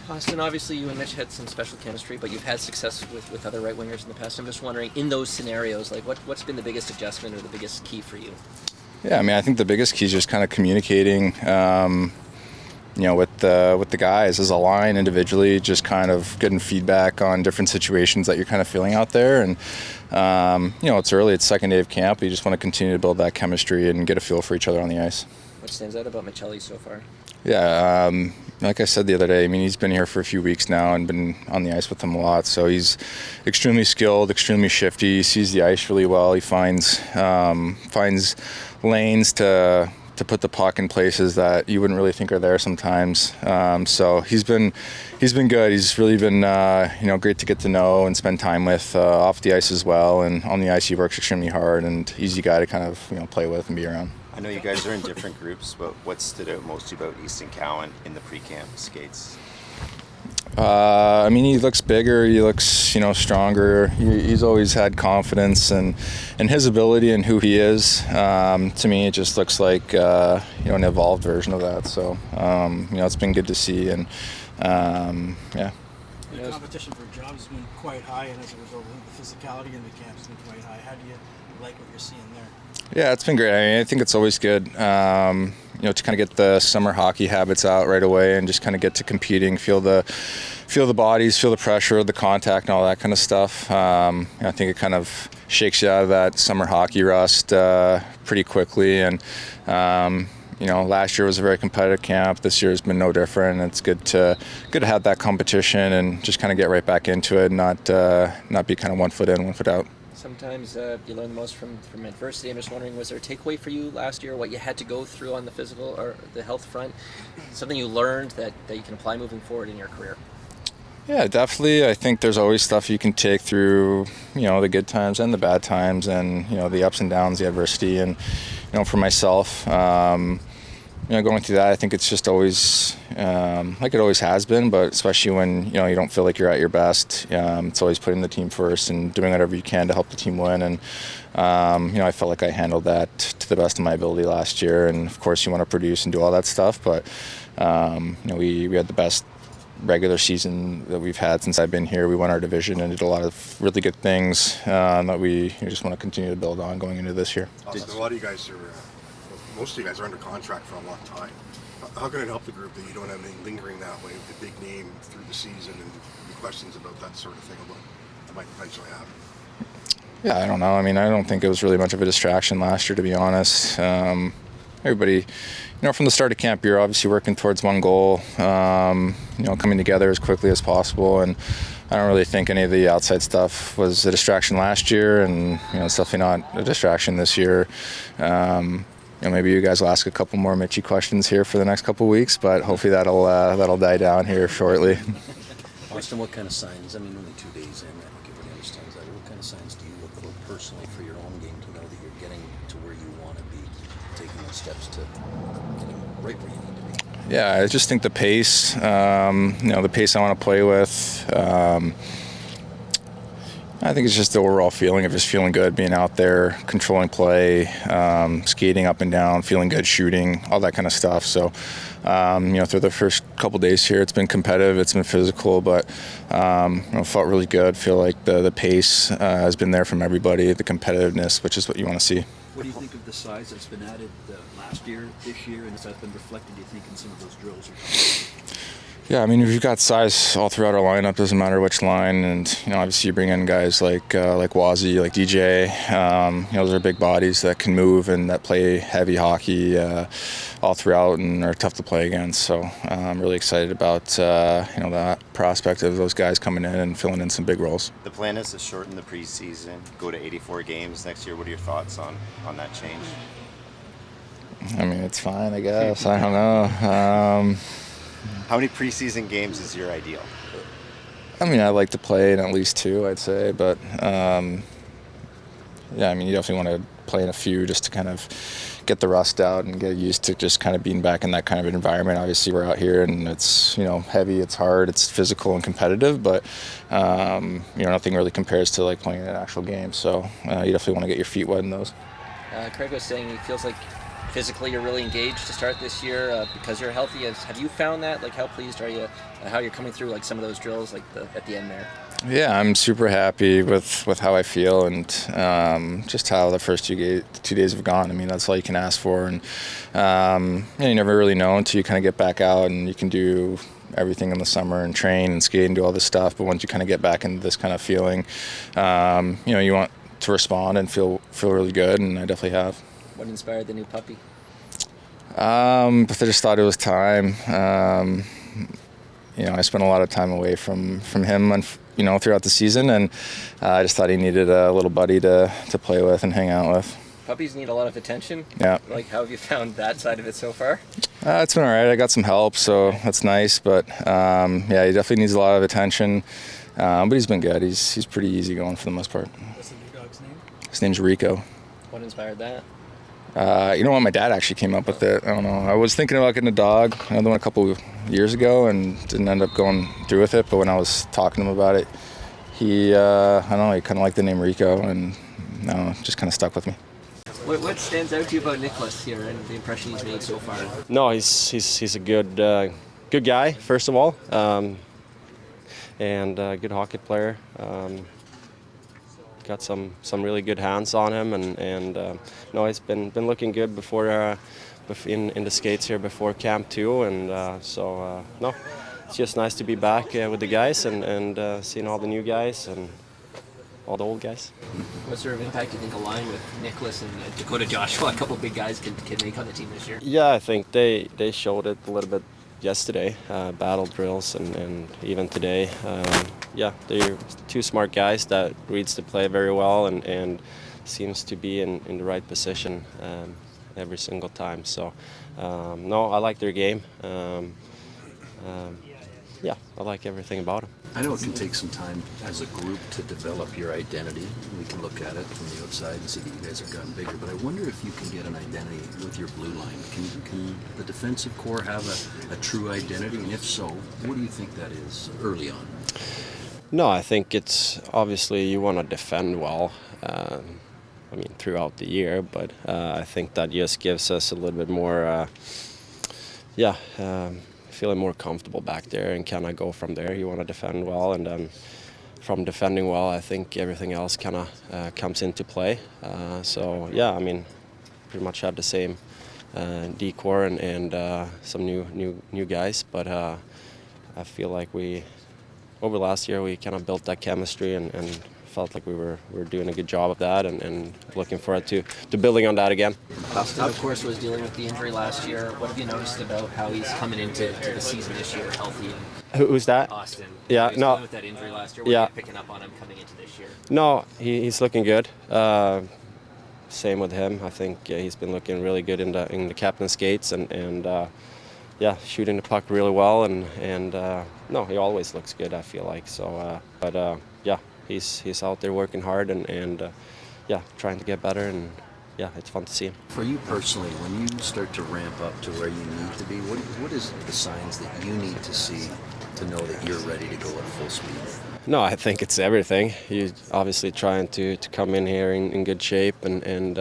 Auston, obviously you and Mitch had some special chemistry, but you've had success with other right wingers in the past. I'm just wondering, in those scenarios, like what's been the biggest adjustment or the biggest key for you? Yeah, I mean, I think the biggest key is just kind of communicating, with the guys as a line individually, just kind of getting feedback on different situations that you're kind of feeling out there. And, it's early, it's second day of camp. You just want to continue to build that chemistry and get a feel for each other on the ice. What stands out about Michelli so far? Yeah, like I said the other day, I mean, he's been here for a few weeks now and been on the ice with them a lot. So he's extremely skilled, extremely shifty. He sees the ice really well. He finds lanes to put the puck in places that you wouldn't really think are there sometimes. So he's been good. He's really been great to get to know and spend time with off the ice as well. And on the ice, he works extremely hard and easy guy to kind of play with and be around. I know you guys are in different groups, but what stood out most about Easton Cowan in the pre-camp skates? I mean, he looks bigger. He looks, stronger. He's always had confidence in his ability and who he is. To me, it just looks like an evolved version of that. So, it's been good to see. And yeah. The competition for jobs has been quite high, and as a result, the physicality in the camp has been quite high. How do you like what you're seeing there? Yeah, it's been great. I mean, I think it's always good, to kind of get the summer hockey habits out right away and just kind of get to competing, feel the bodies, feel the pressure, the contact, and all that kind of stuff. I think it kind of shakes you out of that summer hockey rust pretty quickly. And last year was a very competitive camp. This year has been no different. It's good to have that competition and just kind of get right back into it, and not be kind of 1 foot in, 1 foot out. Sometimes you learn the most from adversity. I'm just wondering, was there a takeaway for you last year, what you had to go through on the physical or the health front, something you learned that you can apply moving forward in your career? Yeah, definitely. I think there's always stuff you can take through, the good times and the bad times and, the ups and downs, the adversity. And, for myself, going through that, I think it's just always like it always has been, but especially when, you don't feel like you're at your best, it's always putting the team first and doing whatever you can to help the team win. And, I felt like I handled that to the best of my ability last year. And, of course, you want to produce and do all that stuff, but, we had the best regular season that we've had since I've been here. We won our division and did a lot of really good things that we just want to continue to build on going into this year. Auston, a lot of you guys most of you guys are under contract for a long time. How can it help the group that you don't have anything lingering that way with the big name through the season and the questions about that sort of thing that might potentially happen? Yeah, I don't know. I mean, I don't think it was really much of a distraction last year, to be honest. Everybody, from the start of camp, you're obviously working towards one goal, coming together as quickly as possible. And I don't really think any of the outside stuff was a distraction last year, and it's definitely not a distraction this year. Maybe you guys will ask a couple more Mitchie questions here for the next couple of weeks, but hopefully that'll die down here shortly. Auston, what kind of signs? I mean, only 2 days in, I think everybody understands that. What kind of signs do you look for personally for your own game to know that you're getting to where you want to be, taking those steps to getting right where you need to be? Yeah, I just think the pace, the pace I want to play with. I think it's just the overall feeling of just feeling good, being out there, controlling play, skating up and down, feeling good, shooting, all that kind of stuff. So, through the first couple days here, it's been competitive, it's been physical, but felt really good. Feel like the pace has been there from everybody, the competitiveness, which is what you want to see. What do you think of the size that's been added last year, this year, and has that been reflected, do you think, in some of those drills? Yeah, I mean, if you've got size all throughout our lineup, doesn't matter which line, and obviously you bring in guys like Wazzy, like DJ. Those are big bodies that can move and that play heavy hockey all throughout and are tough to play against. So I'm really excited about that prospect of those guys coming in and filling in some big roles. The plan is to shorten the preseason, go to 84 games next year. What are your thoughts on that change? I mean, it's fine, I guess. I don't know. How many preseason games is your ideal? I mean, I like to play in at least 2, I'd say, but you definitely want to play in a few just to kind of get the rust out and get used to just kind of being back in that kind of environment. Obviously, we're out here and it's heavy, it's hard, it's physical and competitive, but nothing really compares to like playing an actual game. So you definitely want to get your feet wet in those. Craig was saying he feels like physically you're really engaged to start this year because you're healthy. Have you found that? Like, how pleased are you how you're coming through like some of those drills like at the end there? Yeah, I'm super happy with how I feel and just how the first 2 days have gone. I mean, that's all you can ask for, and you never really know until you kind of get back out and you can do everything in the summer and train and skate and do all this stuff. But once you kind of get back into this kind of feeling, you want to respond and feel really good, and I definitely have. What inspired the new puppy? But I just thought it was time. I spent a lot of time away from him, throughout the season, and I just thought he needed a little buddy to play with and hang out with. Puppies need a lot of attention. Yeah. Like, how have you found that side of it so far? It's been all right. I got some help, so that's nice. But he definitely needs a lot of attention. But he's been good. He's pretty easygoing for the most part. What's the new dog's name? His name's Rico. What inspired that? My dad actually came up with it. I don't know. I was thinking about getting a dog, another one a couple of years ago, and didn't end up going through with it. But when I was talking to him about it, he kind of liked the name Rico, and just kind of stuck with me. What stands out to you about Nicolas here and the impression he's made so far? No, he's a good guy, first of all, and a good hockey player. Got some really good hands on him, and he's been looking good before in the skates here before camp too, and it's just nice to be back with the guys and seeing all the new guys and all the old guys. What sort of impact do you think a line with Nicolas and Dakota Joshua, a couple big guys, can make on the team this year? Yeah, I think they showed it a little bit yesterday, battle drills and even today. They're two smart guys that reads the play very well and seems to be in the right position every single time. So, I like their game. I like everything about them. I know it can take some time as a group to develop your identity. We can look at it from the outside and see that you guys have gotten bigger, but I wonder if you can get an identity with your blue line. Can the defensive core have a true identity, and if so, what do you think that is early on? No, I think it's obviously you want to defend well, throughout the year, but I think that just gives us a little bit more, feeling more comfortable back there and kind of go from there. You want to defend well, and then from defending well, I think everything else kind of comes into play. Pretty much have the same decor and some new guys, but I feel like over last year we kind of built that chemistry and felt like we were doing a good job of that and looking forward to building on that again. Auston, of course, was dealing with the injury last year. What have you noticed about how he's coming into the season this year healthy? Who's that? Auston. Yeah, he was dealing with that injury last year. What are you picking up on him coming into this year? No, he's looking good. Same with him. I think he's been looking really good in the captain skates and shooting the puck really well and he always looks good, I feel like. So, he's out there working hard and trying to get better, and it's fun to see him. For you personally, when you start to ramp up to where you need to be, what is the signs that you need to see to know that you're ready to go at full speed? No, I think it's everything. You're obviously trying to come in here in good shape, and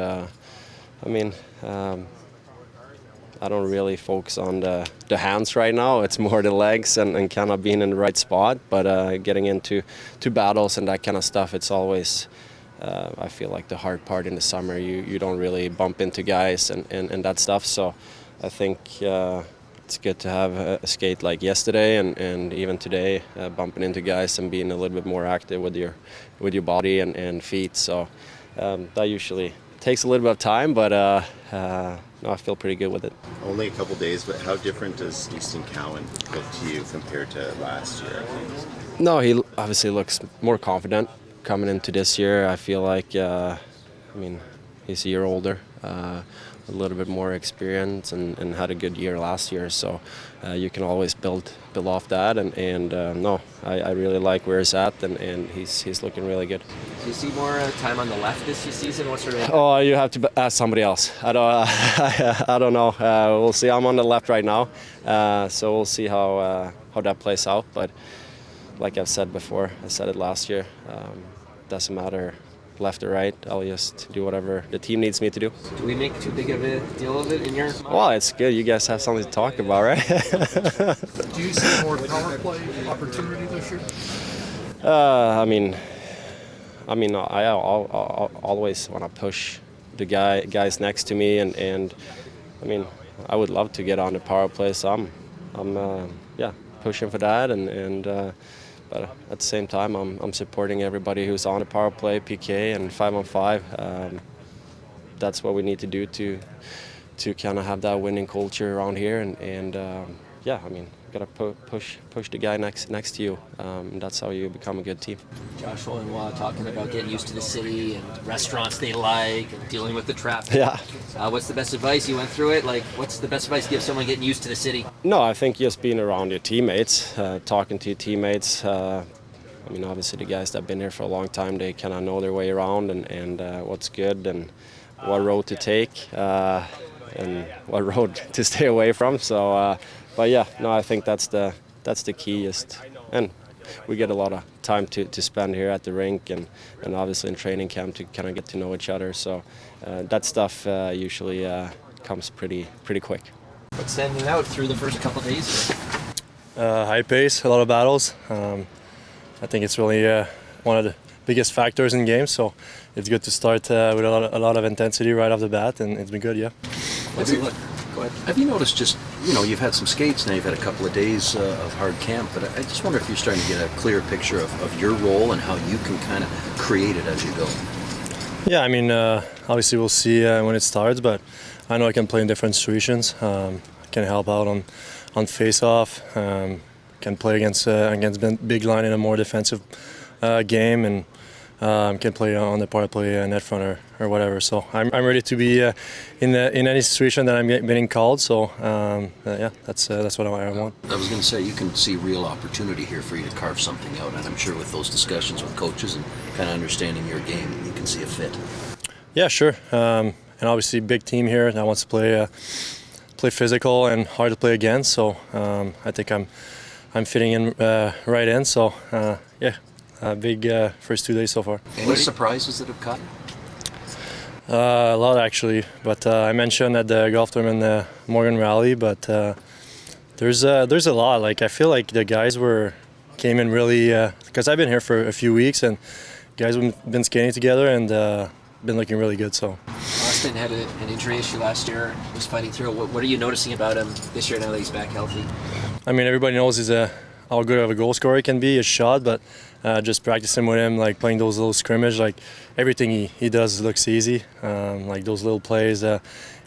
I don't really focus on the hands right now. It's more the legs and kind of being in the right spot. But getting into battles and that kind of stuff, it's always, I feel like, the hard part in the summer. You don't really bump into guys and that stuff. So I think it's good to have a skate like yesterday and even today, bumping into guys and being a little bit more active with your body and feet. So that usually takes a little bit of time, but I feel pretty good with it. Only a couple days, but how different does Easton Cowan look to you compared to last year? No, he obviously looks more confident coming into this year. I feel like, he's a year older, a little bit more experience, and had a good year last year. So you can always build off that. I really like where he's at, and he's looking really good. Do you see more time on the left this season? What sort of? Oh, you have to ask somebody else. I don't know. We'll see. I'm on the left right now, so we'll see how that plays out. But like I've said before, I said it last year. Doesn't matter left or right. I'll just do whatever the team needs me to do. Do we make too big of a deal of it in your mind? Well, it's good. You guys have something to talk about, right? Do you see more power play opportunity this year? I always want to push the guys next to me, and I mean, I would love to get on the power play, so I'm pushing for that, but at the same time, I'm supporting everybody who's on the power play, PK, and 5-on-5. That's what we need to do to kind of have that winning culture around here, and gotta push the guy next to you. That's how you become a good team. Joshua and Wa talking about getting used to the city and restaurants they like and dealing with the traffic. Yeah. What's the best advice? You went through it. Like, what's the best advice to give someone getting used to the city? No, I think just being around your teammates, talking to your teammates. Obviously the guys that have been here for a long time, they kind of know their way around and what's good and what road to take and what road to stay away from. So. I think that's the key. And we get a lot of time to spend here at the rink and obviously in training camp to kind of get to know each other. So that stuff usually comes pretty quick. What's standing out through the first couple of days? High pace, a lot of battles. I think it's really one of the biggest factors in games. So it's good to start with a lot of intensity right off the bat, and it's been good. Yeah. What's it look? Go ahead. Have you noticed just, you've had some skates, now you've had a couple of days of hard camp, but I just wonder if you're starting to get a clear picture of your role and how you can kind of create it as you go. Yeah, obviously we'll see when it starts, but I know I can play in different situations. I can help out on face-off, can play against big line in a more defensive game, and can play on the power play net front or whatever. So I'm ready to be in any situation that I'm getting called. So that's what I want. I was going to say, you can see real opportunity here for you to carve something out, and I'm sure with those discussions with coaches and kind of understanding your game, you can see a fit. Yeah, sure. And obviously, big team here that wants to play physical and hard to play against. So I think I'm fitting in right in. So big first 2 days so far. Any surprises that have caught you? A lot actually, but I mentioned at the golf tournament the Morgan Rally, but there's a lot. Like I feel like the guys came in really because I've been here for a few weeks and guys have been skating together and been looking really good. So Auston had an injury issue last year, was fighting through it. What are you noticing about him this year now that he's back healthy? Everybody knows how good of a goal scorer he can be, his shot, but just practicing with him, like playing those little scrimmage, like everything he does looks easy. Like those little plays,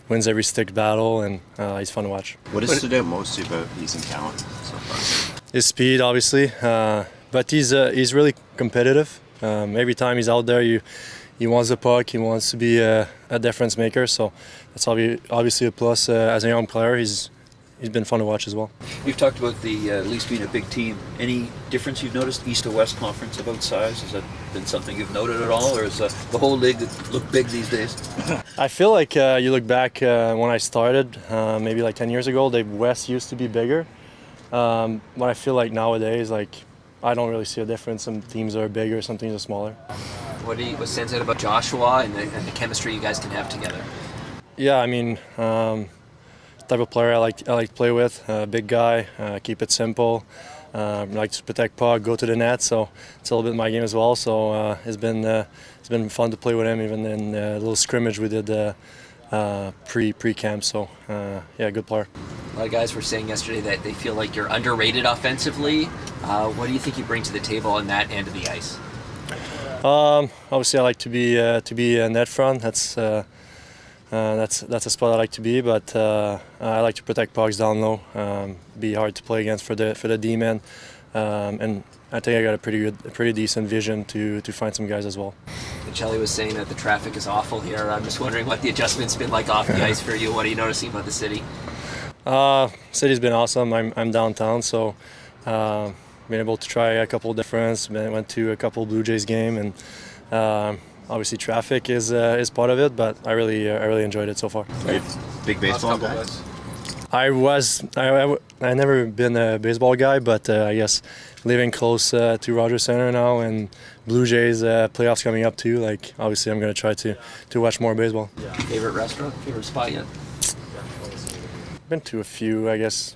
wins every stick battle, and he's fun to watch. What has stood out most to you about Ekman-Larsson so far? His speed, obviously, but he's really competitive. Every time he's out there, he wants the puck, he wants to be a difference maker, so that's obviously a plus as a young player. He's been fun to watch as well. You've talked about the Leafs being a big team. Any difference you've noticed East to West conference about size? Has that been something you've noted at all, or is the whole league look big these days? I feel like you look back when I started, maybe like 10 years ago, the West used to be bigger. But I feel like nowadays, I don't really see a difference. Some teams are bigger, some teams are smaller. What stands out about Joshua and the chemistry you guys can have together? Yeah, type of player I like to play with. Big guy, keep it simple. Likes to protect puck, go to the net. So it's a little bit my game as well. So it's been fun to play with him, even in a little scrimmage we did pre-camp. So good player. A lot of guys were saying yesterday that they feel like you're underrated offensively. What do you think you bring to the table on that end of the ice? Obviously, I like to be a net front. That's a spot I like to be, but I like to protect pucks down low, be hard to play against for the D-man, and I think I got a pretty decent vision to find some guys as well. Kelly was saying that the traffic is awful here. I'm just wondering what the adjustment's been like off the ice for you. What are you noticing about the city? City's been awesome. I'm downtown, so been able to try a couple different. Went to a couple Blue Jays game, and obviously traffic is part of it, but I really enjoyed it so far. Big baseball guys? I never been a baseball guy, but I guess living close to Rogers Center now and Blue Jays playoffs coming up too. Like obviously, I'm gonna try to watch more baseball. Favorite restaurant, favorite spot yet? Been to a few, I guess.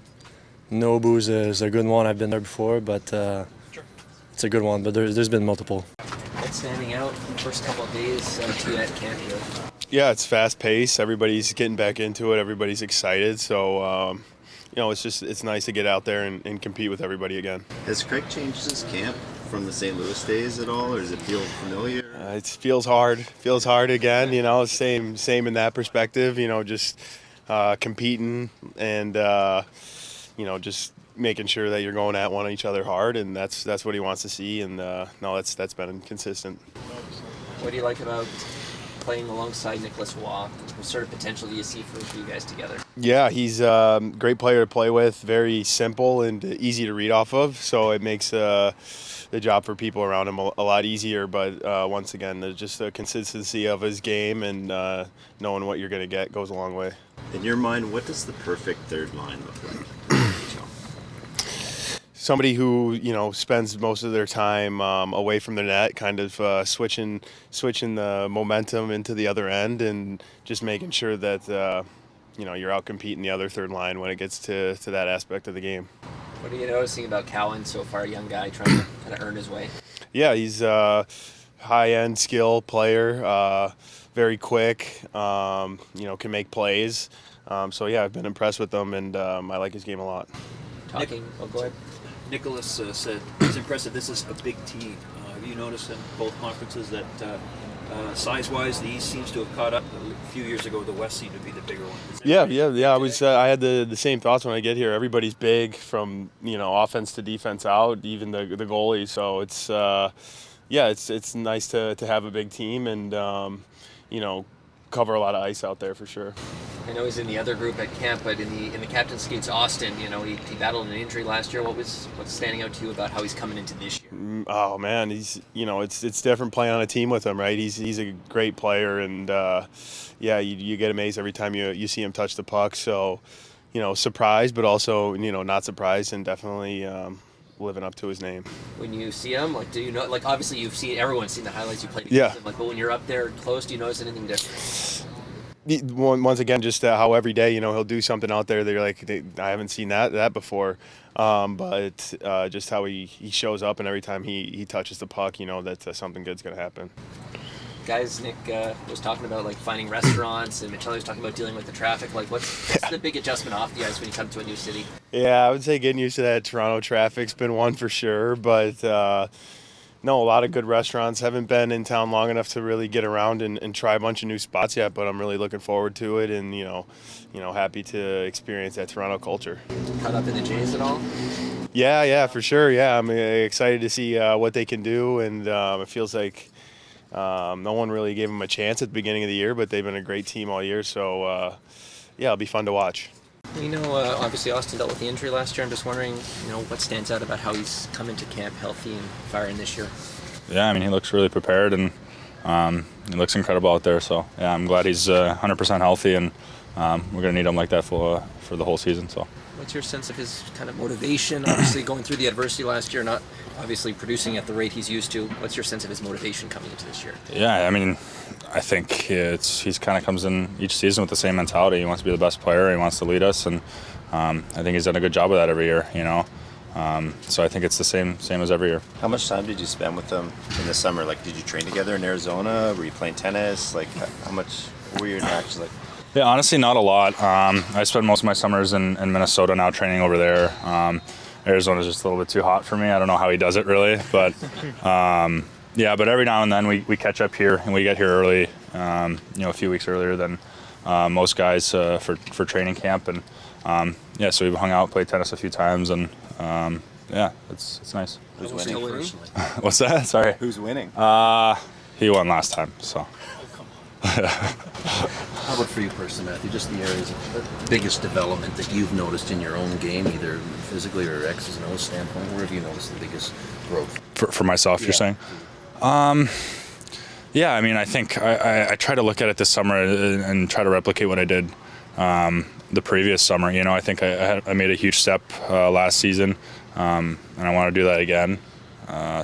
Nobu's is a good one. I've been there before, but it's a good one. But there's been multiple. What's standing out in the first couple of days to you at camp here? Yeah, it's fast paced. Everybody's getting back into it. Everybody's excited. So, it's nice to get out there and compete with everybody again. Has Craig changed his camp from the St. Louis days at all, or does it feel familiar? It feels hard. Feels hard again. Same in that perspective. Just competing and just making sure that you're going at one each other hard, and that's what he wants to see. And that's been consistent. What do you like about playing alongside Nicolas Roy? What sort of potential do you see for you guys together? Yeah, he's a great player to play with, very simple and easy to read off of, so it makes the job for people around him a lot easier. But once again, just the consistency of his game and knowing what you're going to get goes a long way. In your mind, what does the perfect third line look like? Somebody who spends most of their time away from the net, kind of switching the momentum into the other end, and just making sure that you're out competing the other third line when it gets to that aspect of the game. What are you noticing about Cowan so far, a young guy trying to kind of earn his way? Yeah, he's a high-end skill player, very quick, can make plays. So yeah, I've been impressed with him, and I like his game a lot. Go ahead. Nicolas said it's impressive. This is a big team. Have you noticed in both conferences that size-wise, the East seems to have caught up? A few years ago, the West seemed to be the bigger one. Yeah. I had the same thoughts when I get here. Everybody's big, from offense to defense out, even the goalie. So it's nice to have a big team and cover a lot of ice out there for sure. I know he's in the other group at camp, but in the captain's skates, Auston, he battled an injury last year. What's standing out to you about how he's coming into this year? Oh man, he's it's different playing on a team with him, right? He's a great player, and you get amazed every time you see him touch the puck. So surprised, but also not surprised, and definitely living up to his name. When you see him, do you know? Obviously everyone's seen the highlights you played against him. But when you're up there close, do you notice anything different? Once again, just how every day he'll do something out there that you're like, I haven't seen that before, but just how he shows up, and every time he touches the puck, that something good's going to happen. Guys, Nick was talking about finding restaurants, and Michele was talking about dealing with the traffic. What's the big adjustment off the ice when you come to a new city? Yeah, I would say getting used to that Toronto traffic's been one for sure, but no, a lot of good restaurants. Haven't been in town long enough to really get around and try a bunch of new spots yet, but I'm really looking forward to it, and happy to experience that Toronto culture. Caught up in the Jays at all? Yeah, for sure. Yeah, I'm excited to see what they can do, and it feels like no one really gave them a chance at the beginning of the year, but they've been a great team all year, so it'll be fun to watch. Obviously Auston dealt with the injury last year. I'm just wondering, what stands out about how he's come into camp healthy and firing this year? Yeah, he looks really prepared, and he looks incredible out there. So yeah, I'm glad he's 100% healthy, and we're going to need him like that for the whole season. So. What's your sense of his kind of motivation? Obviously going through the adversity last year, not obviously producing at the rate he's used to. What's your sense of his motivation coming into this year? Yeah, I think he's kind of comes in each season with the same mentality. He wants to be the best player. He wants to lead us, and I think he's done a good job of that every year. So I think it's the same as every year. How much time did you spend with them in the summer? Did you train together in Arizona? Were you playing tennis? How much were your interactions like? Yeah, honestly, not a lot. I spent most of my summers in Minnesota now training over there. Arizona's just a little bit too hot for me. I don't know how he does it really, but but every now and then we catch up here, and we get here early, a few weeks earlier than most guys for training camp, and so we've hung out, played tennis a few times, and it's nice. Who's winning? What's that? Sorry. Who's winning? He won last time, so. How about for you personally, Matthew? Just the areas of biggest development that you've noticed in your own game, either physically or X's and O's standpoint. Where have you noticed the biggest growth? For myself, you're saying? I think I try to look at it this summer and try to replicate what I did the previous summer. I think I made a huge step last season, and I want to do that again.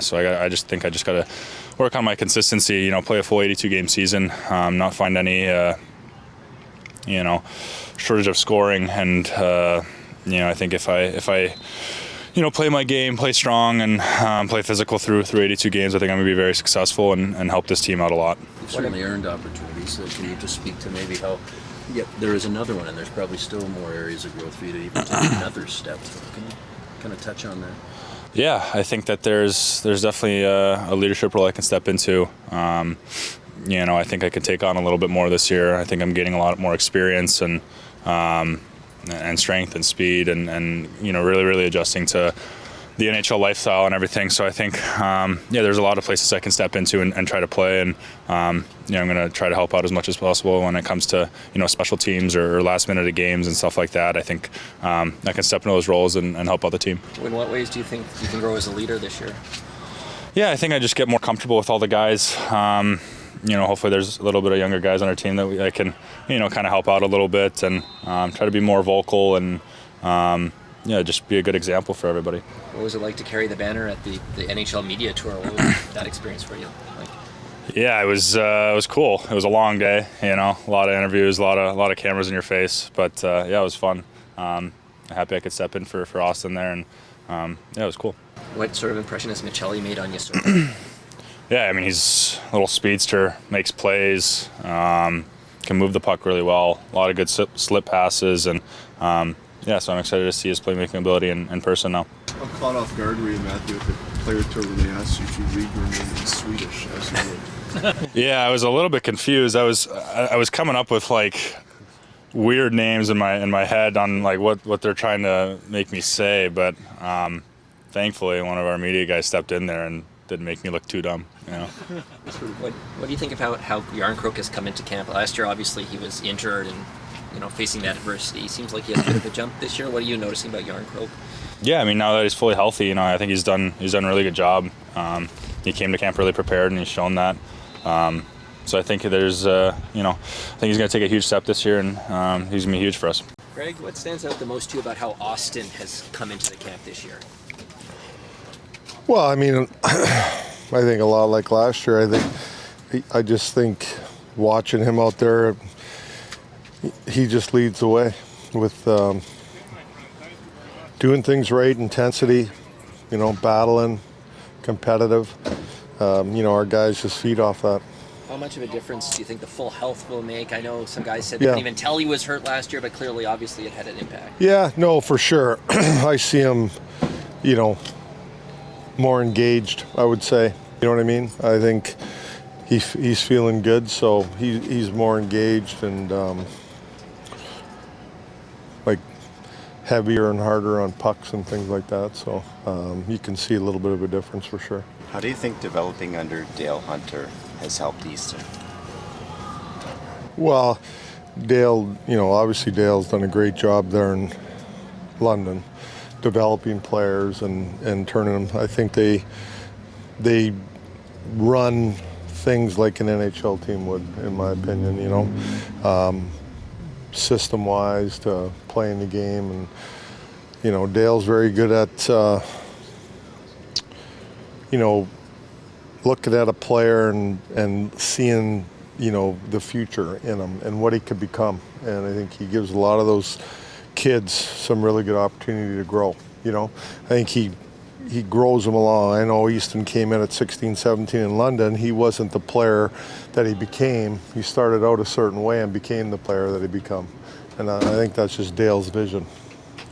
So I just think I just got to work on my consistency. Play a full 82-game season, not find any shortage of scoring, and I think if I play my game, play strong, and play physical through 82 games, I think I'm going to be very successful and help this team out a lot. You've certainly earned opportunities. So can you just speak to maybe how there is another one, and there's probably still more areas of growth for you to even take another step. Can you kind of touch on that? Yeah, I think that there's definitely a leadership role I can step into. I think I can take on a little bit more this year. I think I'm getting a lot more experience and strength and speed and really adjusting to the NHL lifestyle and everything. So I think there's a lot of places I can step into and try to play, and I'm going to try to help out as much as possible when it comes to special teams or last minute of games and stuff like that. I think I can step into those roles and help out the team. In what ways do you think you can grow as a leader this year? Yeah, I think I just get more comfortable with all the guys. Hopefully there's a little bit of younger guys on our team that I can, kind of help out a little bit and try to be more vocal and, just be a good example for everybody. What was it like to carry the banner at the NHL media tour? What was that experience for you like? Yeah, it was cool. It was a long day, a lot of interviews, a lot of cameras in your face, but it was fun. Happy I could step in for Auston there, and it was cool. What sort of impression has Michelli made on you so far? Yeah, he's a little speedster, makes plays, can move the puck really well, a lot of good slip passes, and so I'm excited to see his playmaking ability in person now. I'm caught off guard where you, Matthew, if the player told me asked you to read your name in Swedish as you would. Yeah, I was a little bit confused. I was coming up with weird names in my head on what they're trying to make me say, but thankfully one of our media guys stepped in there and didn't make me look too dumb. What do you think of how Jarnkrok has come into camp? Last year, obviously, he was injured and facing that adversity. He seems like he has a bit of a jump this year. What are you noticing about Jarnkrok? Yeah, now that he's fully healthy, I think he's done a really good job. He came to camp really prepared, and he's shown that. So I think there's, I think he's going to take a huge step this year, and he's going to be huge for us. Greg, what stands out the most to you about how Auston has come into the camp this year? Well, I think a lot like last year. I just think watching him out there, he just leads the way with doing things right, intensity, battling, competitive. Our guys just feed off that. How much of a difference do you think the full health will make? I know some guys said they couldn't even tell he was hurt last year, but clearly, obviously, it had an impact. Yeah, no, for sure. I see him, more engaged, I would say. You know what I mean? I think he's feeling good, so he's more engaged and heavier and harder on pucks and things like that. So you can see a little bit of a difference for sure. How do you think developing under Dale Hunter has helped Easton? Well, Dale, obviously Dale's done a great job there in London, developing players and turning them. I think they run things like an NHL team would, in my opinion, system-wise to playing the game. And, Dale's very good at, looking at a player and seeing, the future in him and what he could become. And I think he gives a lot of those kids some really good opportunity to grow. I think he grows them along. I know Easton came in at 16, 17 in London. He wasn't the player that he became. He started out a certain way and became the player that he become. And I think that's just Dale's vision.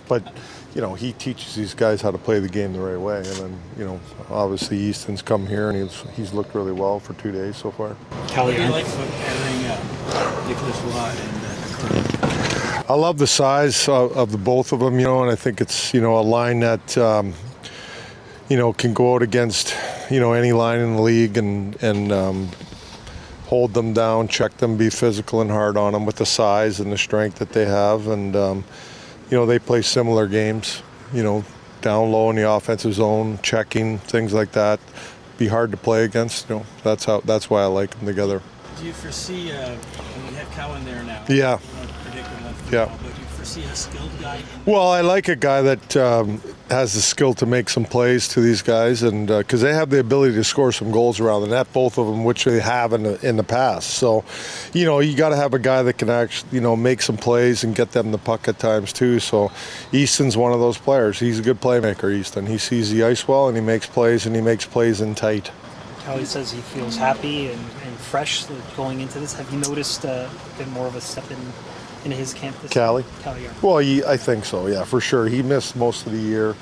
But, he teaches these guys how to play the game the right way. And then, obviously Easton's come here and he's looked really well for 2 days so far. How do you like having Nicolas Roy and Dakota? I love the size of the both of them, and I think it's, a line that, can go out against, any line in the league and hold them down, check them, be physical and hard on them with the size and the strength that they have. And, they play similar games, down low in the offensive zone, checking, things like that. Be hard to play against, that's why I like them together. Do you foresee, you have Cowan there now? Yeah. Predictable, yeah. But do you seeing a skilled guy? Well, I like a guy that has the skill to make some plays to these guys, and because they have the ability to score some goals around the net, both of them, which they have in the past. So, you got to have a guy that can actually, make some plays and get them the puck at times too. So, Easton's one of those players. He's a good playmaker, Easton. He sees the ice well, and he makes plays in tight. Kelly says he feels happy and fresh going into this. Have you noticed a bit more of a step in his camp this Callie? Callie, yeah. Well, I think so, yeah, for sure. He missed most of the year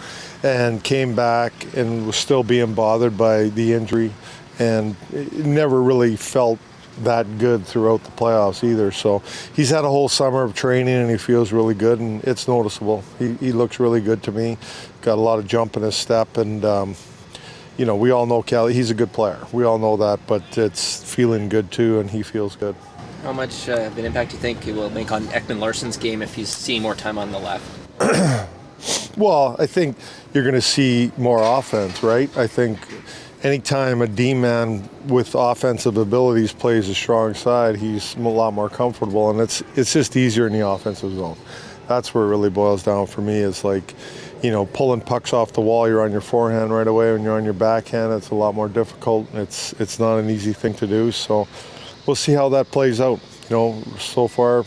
and came back and was still being bothered by the injury and never really felt that good throughout the playoffs either. So he's had a whole summer of training and he feels really good, and it's noticeable. He looks really good to me. Got a lot of jump in his step, and we all know Callie, he's a good player. We all know that, but it's feeling good too, and he feels good. How much of an impact do you think it will make on Ekman-Larsson's game if he's seeing more time on the left? Well, I think you're going to see more offense, right? I think anytime a D-man with offensive abilities plays a strong side, he's a lot more comfortable, and it's just easier in the offensive zone. That's where it really boils down for me, is like, pulling pucks off the wall, you're on your forehand right away. When you're on your backhand, it's a lot more difficult. It's not an easy thing to do, so we'll see how that plays out. So far,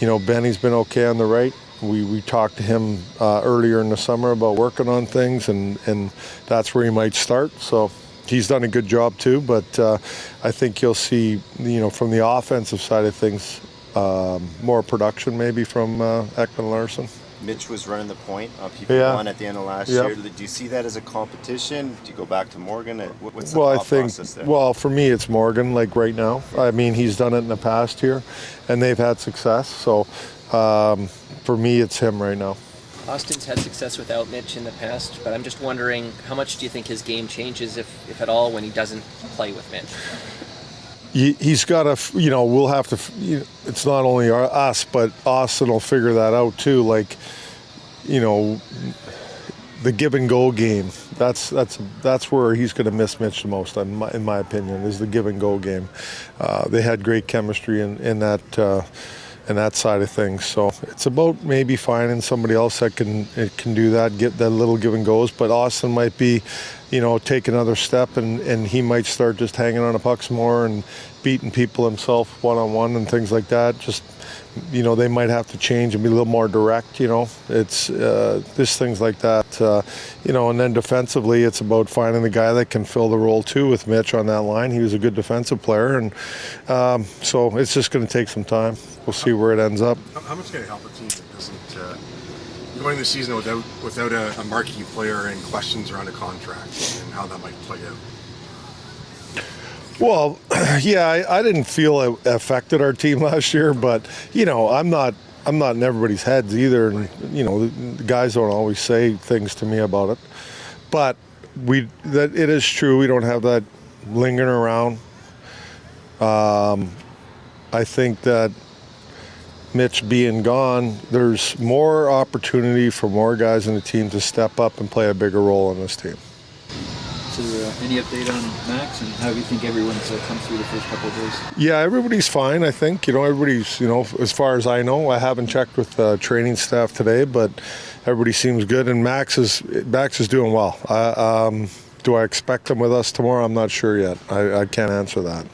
Benny's been okay on the right. We talked to him earlier in the summer about working on things, and that's where he might start. So he's done a good job too, but I think you'll see, from the offensive side of things, more production maybe from Ekman-Larsson. Mitch was running the point on PP1 at the end of last year. Do you see that as a competition? Do you go back to Morgan? What's the thought process there? Well, for me, it's Morgan, like right now. I mean, he's done it in the past here, and they've had success. So for me, it's him right now. Auston's had success without Mitch in the past, but I'm just wondering, how much do you think his game changes, if at all, when he doesn't play with Mitch? He's got to, we'll have to, it's not only us, but Auston will figure that out too. Like, the give and go game, that's where he's going to miss Mitch the most, in my opinion, is the give and go game. They had great chemistry in that side of things. So it's about maybe finding somebody else that can do that, get that little give and goes. But Auston might be, take another step, and he might start just hanging on the pucks more and beating people himself one-on-one and things like that. Just, they might have to change and be a little more direct, It's just things like that, and then defensively, it's about finding the guy that can fill the role too with Mitch on that line. He was a good defensive player, and so it's just going to take some time. We'll see where it ends up. How much can it help a team that doesn't going the season without a marquee player and questions around a contract and how that might play out? Well, yeah, I didn't feel it affected our team last year, but I'm not in everybody's heads either, and the guys don't always say things to me about it. But that it is true. We don't have that lingering around. I think that Mitch being gone, there's more opportunity for more guys in the team to step up and play a bigger role in this team. So any update on Max, and how do you think everyone's come through the first couple of days? Yeah, everybody's fine, I think. Everybody's, as far as I know, I haven't checked with the training staff today, but everybody seems good, and Max is doing well. Do I expect him with us tomorrow? I'm not sure yet. I can't answer that.